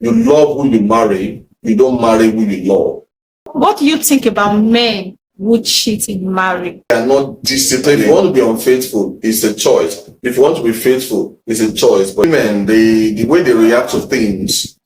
you love who you marry, you don't marry who you love. What do you think about men who cheat in marriage? They are not disciplined. If you want to be unfaithful, it's a choice. If you want to be faithful, it's a choice. But women, the way they react to things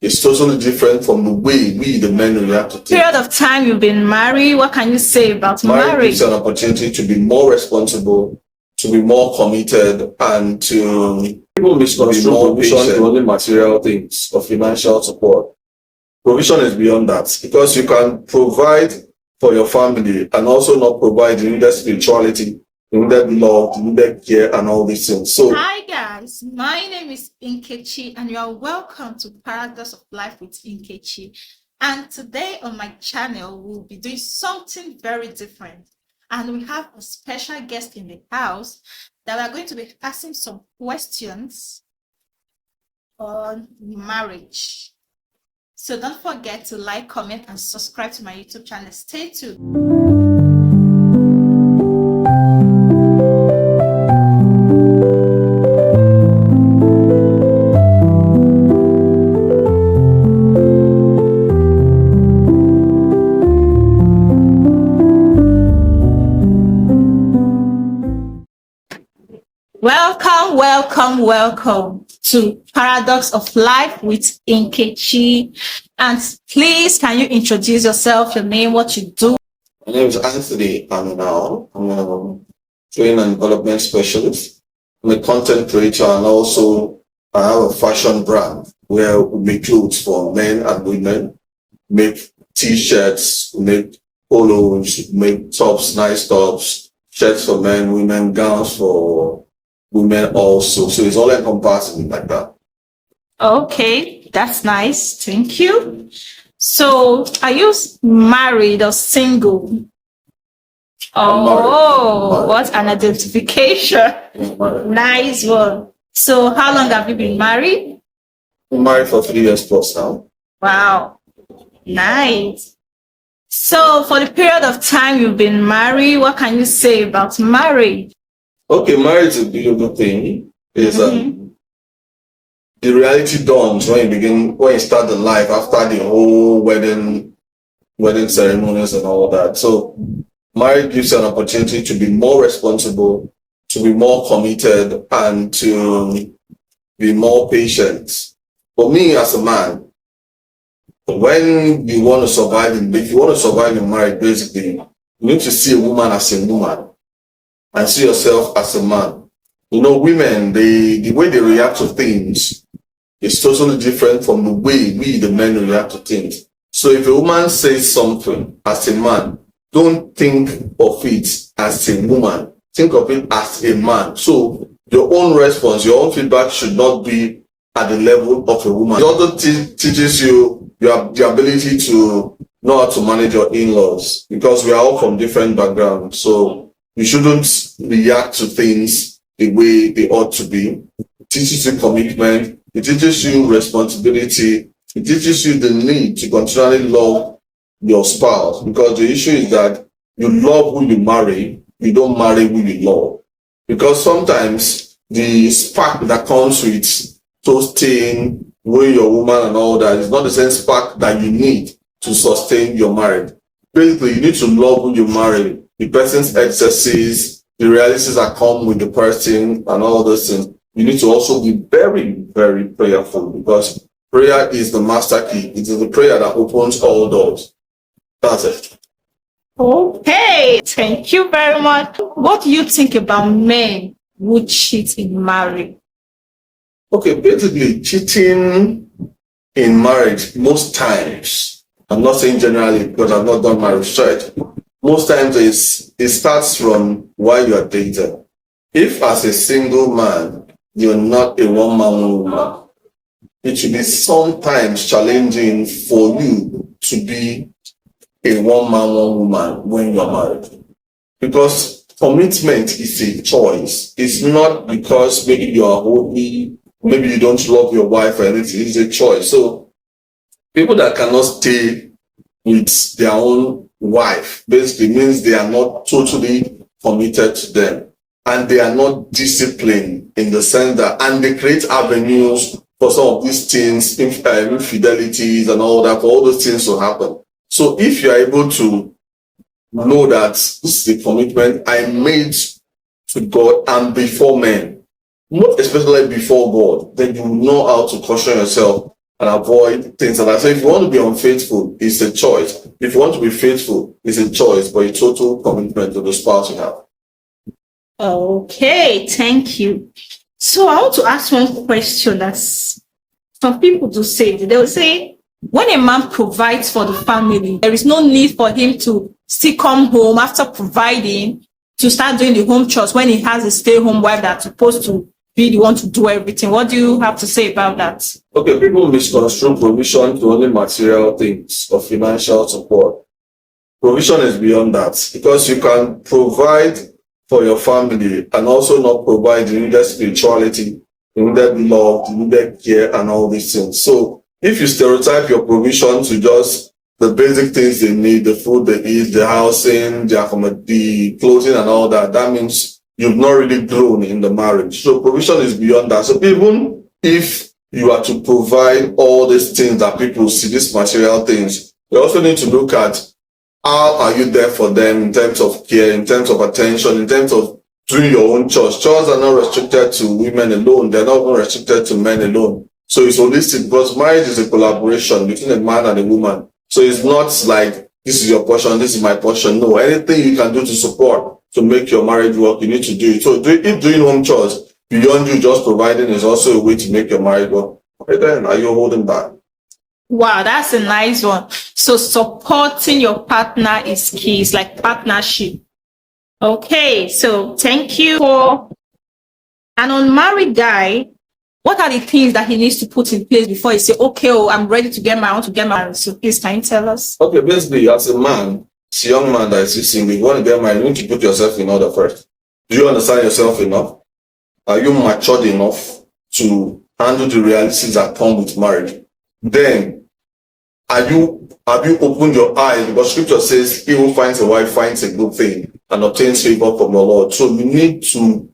is totally different from the way we, the men, react to things. Period of time you've been married, what can you say about marriage? Gives an opportunity to be more responsible, to be more committed, and to people misconstrue provision to only material things or financial support. Provision is beyond that, because you can provide for your family and also not provide the needed spirituality, the needed love, the needed care, and all these things. So, hi guys, my name is Nkechi, and you are welcome to Paradox of Life with Nkechi. And today on my channel, we'll be doing something very different. And we have a special guest in the house that we are going to be asking some questions on marriage. So don't forget to like, comment, and subscribe to my YouTube channel. Stay tuned. Welcome to Paradox of Life with Nkechi. And please, can you introduce yourself, your name, what you do? My name is Anthony. I'm a training and development specialist. I'm a content creator, and also I have a fashion brand where we make clothes for men and women, make t-shirts, make polos, make tops, nice tops, shirts for men, women, gowns for women also. So it's all encompassing like that. Okay, that's nice. Thank you. So are you married or single? Oh, what an identification. Nice one. So how long have you been married? I'm married for 3 years plus now. Wow, nice. So for the period of time you've been married, what can you say about marriage? Okay, marriage is a beautiful thing. Is the reality dawns when you start the life after the whole wedding ceremonies and all that. So marriage gives you an opportunity to be more responsible, to be more committed, and to be more patient. For me as a man, when you want to survive if you want to survive in marriage, basically, you need to see a woman as a woman and see yourself as a man. You know, women, the way they react to things is totally different from the way we, the men, react to things. So if a woman says something as a man, don't think of it as a woman. Think of it as a man. So your own response, your own feedback should not be at the level of a woman. It also teaches you the ability to know how to manage your in-laws, because we are all from different backgrounds. So you shouldn't react to things the way they ought to be. It teaches you commitment. It teaches you responsibility. It teaches you the need to continually love your spouse, because the issue is that you love who you marry, you don't marry who you love. Because sometimes the spark that comes with toasting, knowing your woman and all that is not the same spark that you need to sustain your marriage. Basically, you need to love who you marry, the person's excesses, the realities that come with the person, and all those things. You need to also be very, very prayerful, because prayer is the master key. It is the prayer that opens all doors. That's it. Okay, thank you very much. What do you think about men who cheat in marriage? Okay, basically, cheating in marriage, most times, I'm not saying generally because I've not done my research, most times it starts from while you are dating. If as a single man, you're not a one-man woman, it should be sometimes challenging for you to be a one-man, one-woman when you're married. Because commitment is a choice. It's not because maybe you're holy, maybe you don't love your wife or anything. It's a choice. So people that cannot stay with their own wife basically means they are not totally committed to them. And they are not disciplined in the sense that, and they create avenues for some of these things, infidelities and all that, for all those things to happen. So if you are able to know that this is a commitment I made to God and before men, not especially before God, then you will know how to caution yourself and avoid things like that. So if you want to be unfaithful, it's a choice. If you want to be faithful, it's a choice, but a total commitment to the spouse you have. Okay, thank you. So I want to ask one question that's some people do say. They will say, when a man provides for the family, there is no need for him to still come home after providing to start doing the home chores when he has a stay-home wife that's supposed to be the one to do everything. What do you have to say about that? Okay, people misconstrue provision to only material things or financial support. Provision is beyond that, because you can provide for your family and also not provide the needed spirituality, the needed love, the needed care, and all these things. So if you stereotype your provision to just the basic things they need, the food they eat, the housing, the clothing and all that, that means you've not really grown in the marriage. So provision is beyond that. So even if you are to provide all these things that people see, these material things, you also need to look at how are you there for them in terms of care, in terms of attention, in terms of doing your own chores. Chores are not restricted to women alone. They're not even restricted to men alone. So it's holistic, because marriage is a collaboration between a man and a woman. So it's not like this is your portion, this is my portion. No, anything you can do to support, to make your marriage work, you need to do it. So if doing home chores beyond you just providing is also a way to make your marriage work, okay, then are you holding back? Wow, that's a nice one. So supporting your partner is key. It's like partnership. Okay, so thank you for an unmarried guy. What are the things that he needs to put in place before he say, okay, oh, I'm ready to get married, I want to get married? So please, can you tell us? Okay, basically, as a man, as a young man that is single, if you want to get married, you need to put yourself in order first. Do you understand yourself enough? Are you matured enough to handle the realities that come with marriage? Then, have you opened your eyes? Because scripture says, he who finds a wife finds a good thing and obtains favor from the Lord. So you need to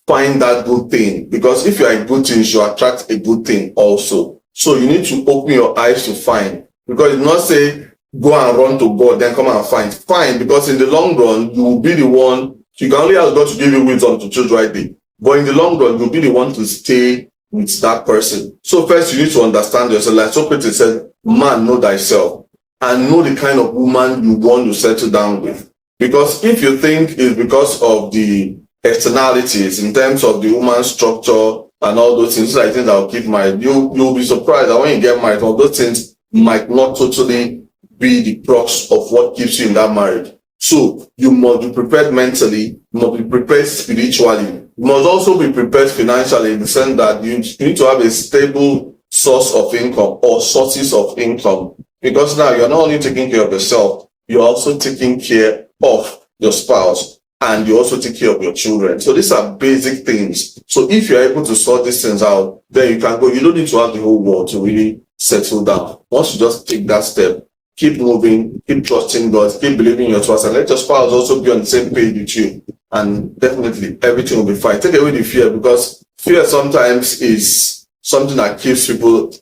find that good thing, because if you are a good thing, you attract a good thing also. So you need to open your eyes to find, because it's not say go and run to God then come and find, because in the long run you will be the one. You can only ask God to give you wisdom to choose rightly, but in the long run you'll be the one to stay with that person. So first you need to understand yourself. Like Socrates said, man, know thyself, and know the kind of woman you want to settle down with. Because if you think it's because of the externalities in terms of the woman's structure and all those things, like things that will keep married, you'll be surprised that when you get married, all those things might not totally be the crux of what keeps you in that marriage. So you must be prepared mentally, you must be prepared spiritually, you must also be prepared financially, in the sense that you need to have a stable source of income or sources of income, because now you're not only taking care of yourself, you're also taking care of your spouse, and you also take care of your children. So these are basic things. So if you're able to sort these things out, then you can go. You don't need to have the whole world to really settle down. Once you just take that step, keep moving, keep trusting God, keep believing in your trust, and let your spouse also be on the same page with you. And definitely everything will be fine. Take away the fear, because fear sometimes is something that keeps people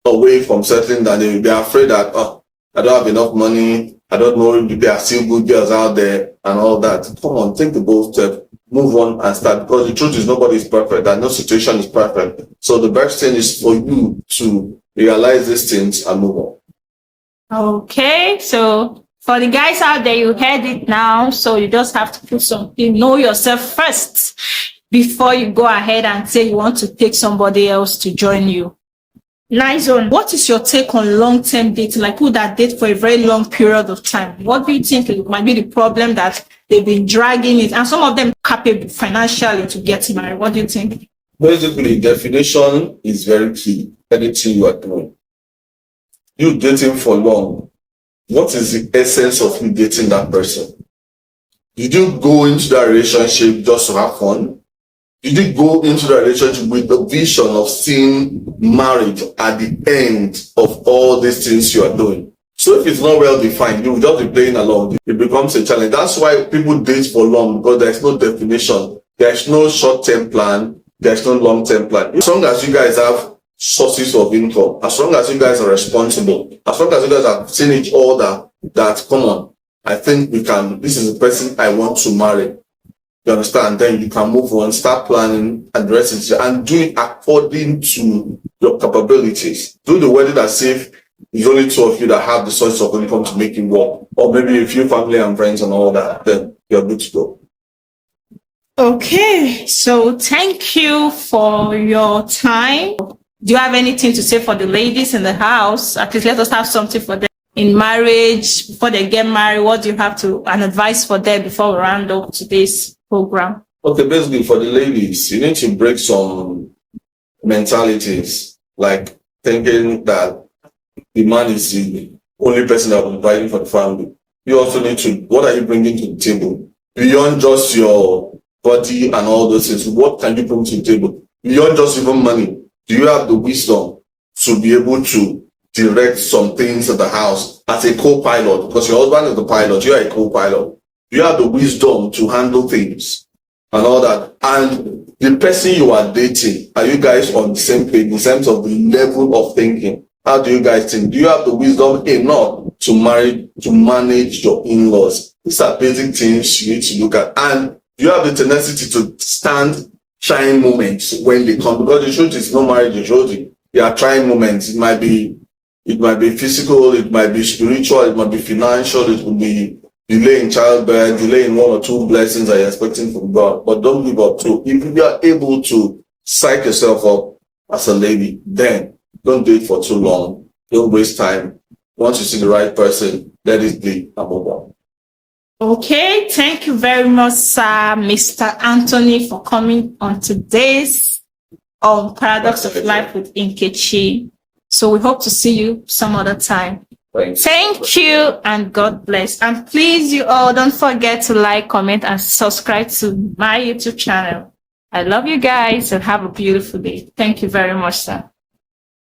away from settling down. They're afraid that, oh, I don't have enough money, I don't know if there are still good girls out there and all that. Come on, take the bold step, move on and start, because the truth is nobody is perfect and no situation is perfect. So the best thing is for you to realize these things and move on. Okay, so for the guys out there, you heard it now. So you just have to put something, know yourself first before you go ahead and say you want to take somebody else to join you. Nice one. What is your take on long-term dating, like people that date for a very long period of time? What do you think might be the problem that they've been dragging it, and some of them capable financially to get married? What do you think? Basically, definition is very key. Anything you are doing, you dating for long, what is the essence of you dating that person? Did you go into that relationship just to have fun? Did you go into the relationship with the vision of seeing marriage at the end of all these things you are doing? So if it's not well defined, you will just be playing along. It becomes a challenge. That's why people date for long, because there's no definition. There's no short-term plan. there's no long-term plan. As long as you guys have sources of income, as long as you guys are responsible, as long as you guys have seen each other, that come on, I think we can, this is the person I want to marry. You understand? Then you can move on, start planning, address it, and do it according to your capabilities. Do the wedding as if it's only two of you that have the source of income to make it work. Or maybe a few family and friends and all that, then you're good to go. Okay, so thank you for your time. Do you have anything to say for the ladies in the house? At least let us have something for them in marriage, before they get married. What do you have an advice for them before we round up today's program? Okay, basically for the ladies, you need to break some mentalities, like thinking that the man is the only person that will be providing for the family. You also need to, what are you bringing to the table? Beyond just your body and all those things, what can you bring to the table? Beyond just even money, do you have the wisdom to be able to direct some things at the house as a co-pilot? Because your husband is the pilot, you are a co-pilot. You have the wisdom to handle things and all that. And the person you are dating, are you guys on the same page in terms of the level of thinking? How do you guys think? Do you have the wisdom enough to manage your in-laws? These are basic things you need to look at. And you have the tenacity to stand trying moments when they come, because the truth is no marriage is rosy. There are trying moments. It might be physical, it might be spiritual, it might be financial, it could be delay in childbirth, delay in one or two blessings that you're expecting from God. But don't give up too. If you are able to psych yourself up as a lady, then don't date for too long. Don't waste time. Once you see the right person, let it be and move on. Okay, thank you very much, sir, Mr. Anthony, for coming on today's Paradox of Life with Nkechi. So we hope to see you some other time. Thank you and God bless. And please, you all, don't forget to like, comment, and subscribe to my YouTube channel. I love you guys and have a beautiful day. Thank you very much, sir.